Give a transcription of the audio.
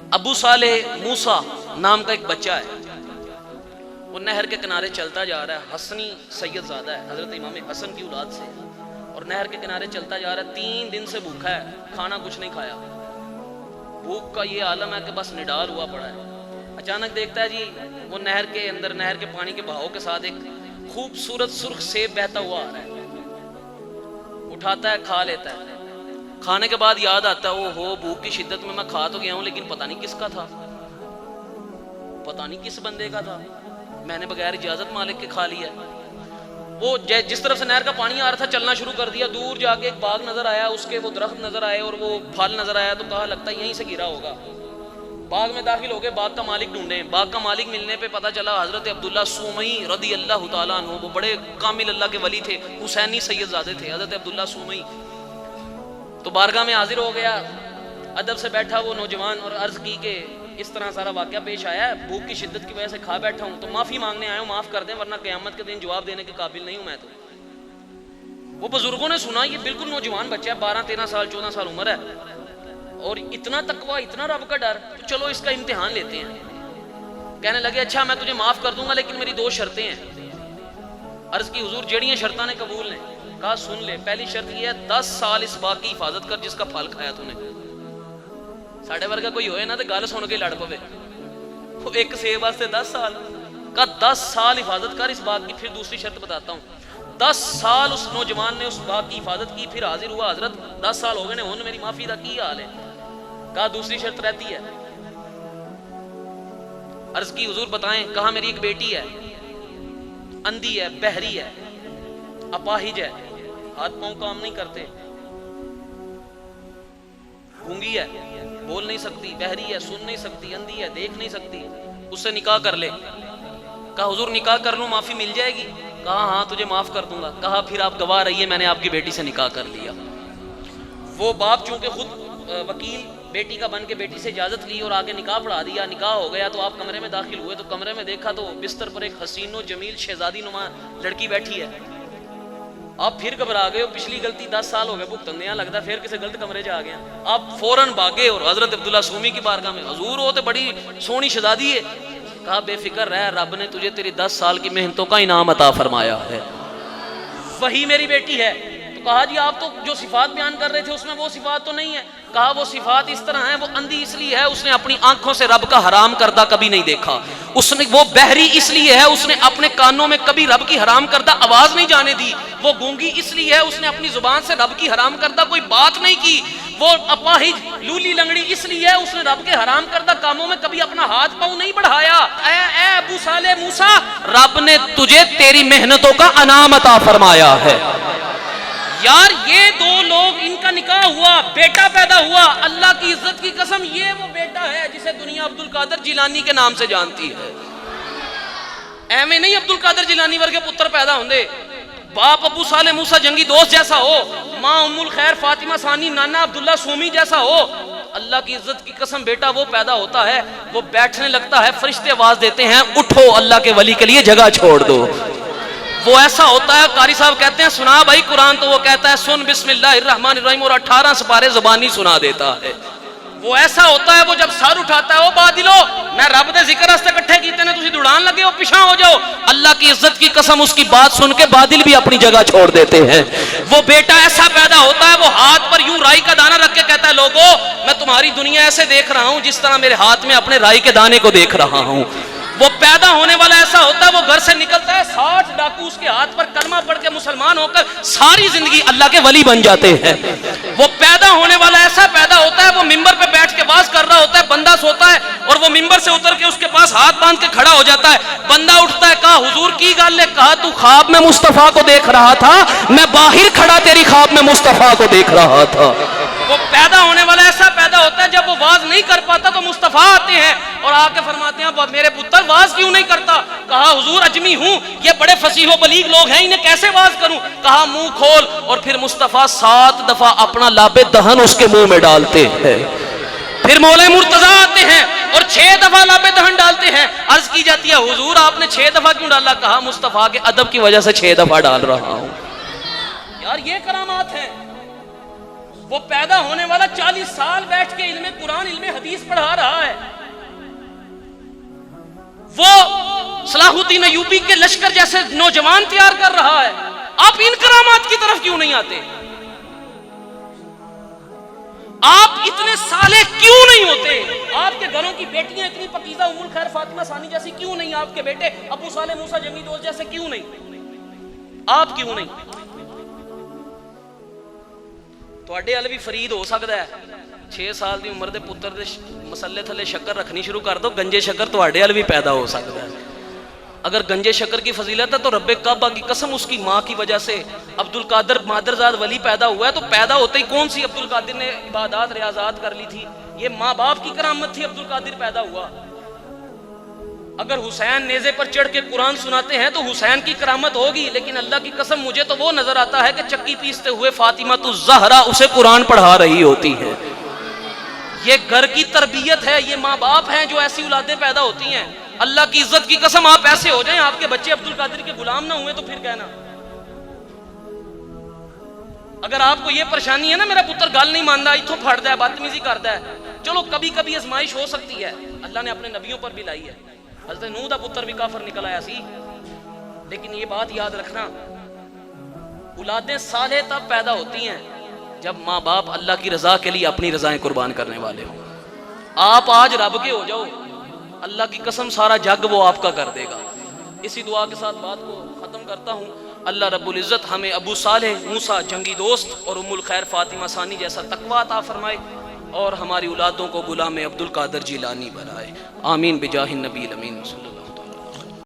अबू सालेह मूसा नाम का एक बच्चा है, वो नहर के किनारे चलता जा रहा है। हसनी सैयदजादा है, हजरत इमाम हसन की औलाद से, और नहर के किनारे चलता जा रहा है। 3 दिन से भूखा है, खाना कुछ नहीं खाया। भूख का ये आलम है कि बस निडाल हुआ पड़ा है। अचानक देखता है जी वो नहर के अंदर, नहर के पानी के बहाव के साथ एक खूबसूरत सुर्ख सेब बहता हुआ आ रहा है। उठाता है, खा लेता है। खाने के बाद याद आता है, ओ हो भूख की शिद्दत में मैं खा तो गया हूं, लेकिन पता नहीं किसका था, पता नहीं किस बंदे का था, मैंने बगैर इजाजत मालिक के खा लिया। वो जिस तरफ से नहर का पानी आ रहा था चलना शुरू कर दिया। दूर जाके एक बाग नजर आया, उसके वो दरख्त नजर आए और वो फल नजर आया, तो कहा लगता है यहीं से गिरा होगा। बाग में दाखिल हो गए, बाग का मालिक ढूंढे। बाग का मालिक मिलने पे पता चला हजरत अब्दुल्ला सूमई रदी अल्लाह तआला अन्हु, वो बड़े कामिल अल्लाह के वली थे, हुसैनी सैयदजादे थे हजरत अब्दुल्ला सूमई। तो बारगाह में हाजिर हो गया, अदब से बैठा वो नौजवान, और अर्ज की कि इस तरह सारा वाकया पेश आया है, भूख की शिद्दत की वजह से खा बैठा हूं, तो माफी मांगने आया हूं, माफ कर दें, वरना क़यामत के दिन जवाब देने के काबिल नहीं हूं मैं। तो वो बुजुर्गों ने सुना, ये बिल्कुल नौजवान बच्चा है, 12-13 साल 14 साल उम्र है, और इतना तकवा, इतना रब का डर, तो चलो इसका इम्तिहान लेते हैं। कहने लगे अच्छा मैं तुझे माफ कर दूंगा, लेकिन मेरी 2 शर्तें हैं। अर्ज की हुजूर जड़ियां शर्तां ने कबूल ने। कहा सुन ले, पहली शर्त यह है 10 साल इस बाग की हिफाजत कर जिसका फल खाया तूने। साढ़े वर्गा कोई होए ना तो गल सुन के लड़ पवे, वो एक सेब वास्ते 10 साल का, 10 साल हिफाजत कर इस बाग की। फिर दूसरी शर्त बताता हूँ। 10 साल उस नौजवान ने उस बाग की हिफाजत की, फिर हाजिर हुआ, हजरत 10 साल हो गए ने, मेरी माफी दा की हाल है। कहा दूसरी शर्त रहती है। अर्ज की हुजूर बताएं। कहा मेरी एक बेटी है, अंधी है, बहरी है, अपाहिज है, हाथ पांव काम नहीं करते, गूंगी है, बोल नहीं सकती, बहरी है, सुन नहीं सकती, अंधी है, देख नहीं सकती, उससे निकाह कर ले। कहा हुजूर निकाह कर लूं, माफी मिल जाएगी? कहा हाँ तुझे माफ कर दूंगा। कहा फिर आप गवाह रहिए, मैंने आपकी बेटी से निकाह कर लिया। वो बाप चूंकि खुद वकील बेटी का बन के बेटी से इजाजत ली और आगे निकाह पढ़ा दिया, निकाह हो गया। तो आप कमरे में दाखिल हुए, तो कमरे में देखा तो बिस्तर पर एक हसीनो जमील शहजादी नुमा लड़की बैठी है। आप फिर घबरा गए हो, पिछली गलती 10 साल हो गए भुगतन दिया, लगता फिर किसी गलत कमरे च आ गया। आप फौरन भागे और हजरत अब्दुल्ला सूमी की बारगाह में, हुजूर वो तो बड़ी सोहनी शहजादी है। कहा बेफिक्र रह, रब ने तुझे तेरी 10 साल की मेहनतों का इनाम अता फरमाया है, वही मेरी बेटी है। तो कहा जी आप तो जो सिफात बयान कर रहे थे उसमें वो सिफात तो नहीं है। कहा वो सिफात इस तरह है, वो अंधी इसलिए है उसने अपनी आंखों से रब का हराम करदा कभी नहीं देखा, उसने वो बहरी इसलिए है उसने अपने कानों में कभी रब की हराम करदा आवाज नहीं जाने दी, वो गूंगी इसलिए है उसने अपनी जुबान से रब की हराम करदा कोई बात नहीं की, वो अपाहिज लूली लंगड़ी इसलिए है उसने रब के हराम करदा कामों में कभी अपना हाथ पांव नहीं बढ़ाया। ऐ अबू साले मूसा, रब ने तुझे तेरी मेहनतों का इनाम अता फरमाया है। यार ये 2 लोग, इनका निकाह हुआ, बेटा पैदा हुआ, अल्लाह की इज्जत की कसम ये वो बेटा है जिसे दुनिया अब्दुल कादिर जिलानी के नाम से जानती है। एवं नहीं अब्दुल कादिर जिलानी वर्गे पुत्र पैदा होंगे, बाप अबू साले मूसा जंगी दोस्त जैसा हो, माँ उम्मुल खैर फातिमा सानी नाना अब्दुल्ला सूमी जैसा हो, अल्लाह की इज्जत की कसम बेटा वो पैदा होता है, वो बैठने लगता है, फरिश्ते आवाज देते हैं उठो अल्लाह के वली के लिए जगह छोड़ दो। वो ऐसा होता है, कारी साहब कहते हैं सुना भाई कुरान, तो वो कहता है सुन बिस्मिल्लाहिर्रहमानिर्रहीम और 18 सिपारे ज़बानी सुना देता है। वो ऐसा होता है, वो जब सर उठाता है, ओ बादिलो मैं रब दे जिक्र वास्ते इकट्ठे कीते ने, तुसी दुड़ान लगे हो, पिछा हो जाओ। अल्लाह की इज्जत की कसम उसकी बात सुन के बादिल भी अपनी जगह छोड़ देते हैं। वो बेटा ऐसा पैदा होता है, वो हाथ पर यूं राई का दाना रख के कहता है लोगो मैं तुम्हारी दुनिया ऐसे देख रहा हूं जिस तरह मेरे हाथ में अपने राई के दाने को देख रहा हूं। वो पैदा होने वाला ऐसा होता है, वो घर से निकलता है, 60 डाकू उसके हाथ पर कलमा पढ़ के मुसलमान होकर सारी जिंदगी अल्लाह के वली बन जाते हैं। वो पैदा होने वाला ऐसा पैदा होता है, वो मिंबर पे बैठ के बात कर रहा होता है, बंदा सोता है और वो मिंबर से उतर के उसके पास हाथ बांध के खड़ा हो जाता है। बंदा उठता है, कहा हुजूर की गल है? कहा तू ख्वाब में मुस्तफा को देख रहा था, मैं बाहर खड़ा तेरी ख्वाब में मुस्तफा को देख रहा था। वो पैदा होने वाला ऐसा पैदा होता है, जब वो वाज नहीं कर पाता तो मुस्तफा आते हैं और आके फरमाते हैं मेरे पुत्र वाज क्यों नहीं करता? कहा हुजूर अजमी हूं, ये बड़े फसीहो बलीग लोग हैं, इन्हें कैसे वाज करूं? कहा मुंह खोल, और फिर मुस्तफा 7 दफा अपना लाबे दहन उसके मुंह में डालते हैं। फिर मौला मुर्तजा आते हैं और 6 दफा लाबे दहन डालते हैं। अर्ज की जाती है हुजूर आपने 6 दफा क्यों डाला? कहा मुस्तफा के अदब की वजह से 6 दफा डाल रहा हूं। यार ये करामात है। वो पैदा होने वाला 40 साल बैठ के इल्मे कुरान इल्मे हदीस पढ़ा रहा है। वो सलाहुद्दीन अय्यूबी के लश्कर जैसे नौजवान तैयार कर रहा है। आप इन करामात की तरफ क्यों नहीं आते? आप इतने साले क्यों नहीं होते? आपके घरों की बेटियां इतनी पकीज़ा उम्मुल खैर फातिमा सानी जैसी क्यों नहीं? आपके बेटे अबू साले मूसा जंगी दोस्त जैसे क्यों नहीं? आप क्यों नहीं? ਤੁਹਾਡੇ ਵਾਲ ਵੀ ਫਰੀਦ ਹੋ ਸਕਦਾ ਹੈ। 6 ਸਾਲ ਦੀ ਉਮਰ ਦੇ ਪੁੱਤਰ ਦੇ ਮਸੱਲੇ ਥੱਲੇ ਸ਼ੱਕਰ ਰੱਖਣੀ शुरू कर दो, गंजे शक्कर ਤੁਹਾਡੇ ਵਾਲ भी पैदा हो सकता है। अगर गंजे शक्कर की फजीलत है तो रब्बे काबा की कसम उसकी माँ की वजह से अब्दुल कादिर मादरजाद वली पैदा हुआ है। तो पैदा होते ही कौन सी अब्दुल कादिर ने इबादत रियाजात कर ली थी? ये माँ बाप की करामत थी। अब्दुल कादिर पैदा हुआ। अगर हुसैन नेज़े पर चढ़ के कुरान सुनाते हैं तो हुसैन की करामत होगी, लेकिन अल्लाह की कसम मुझे तो वो नजर आता है कि चक्की पीसते हुए फातिमा तो ज़हरा उसे कुरान पढ़ा रही होती है। ये घर की तरबियत है। ये माँ बाप हैं जो ऐसी औलादें पैदा होती हैं। अल्लाह की इज्जत की कसम आप ऐसे हो जाएं आपके बच्चे अब्दुल कादिर के गुलाम ना हुए तो फिर कहना। अगर आपको ये परेशानी है ना मेरा पुत्र गल नहीं मानता, इथों फटता है, बदतमीजी करता है, चलो कभी कभी आजमाइश हो सकती है। अल्लाह ने अपने नबियों पर भी लाई है। हज़रत नूह दा पुत्र भी काफिर निकल आया सी। लेकिन ये बात याद रखना, औलादें साले तब पैदा होती हैं जब माँ बाप अल्लाह की रजा के लिए अपनी रजाएं कुर्बान करने वाले हो। आप आज रब के हो जाओ, अल्लाह की कसम सारा जग वो आपका कर देगा। इसी दुआ के साथ बात को ख़त्म करता हूँ। अल्लाह रब्बुल इज़्ज़त हमें अबू सालेह मूसा जंगी दोस्त और उम्मुल खैर फातिमा सानी जैसा तकवा अता फरमाए और हमारी औलादों को गुलाम अब्दुल कादिर जिलानी बनाए। आमीन बिजाहिन नबी अमीन।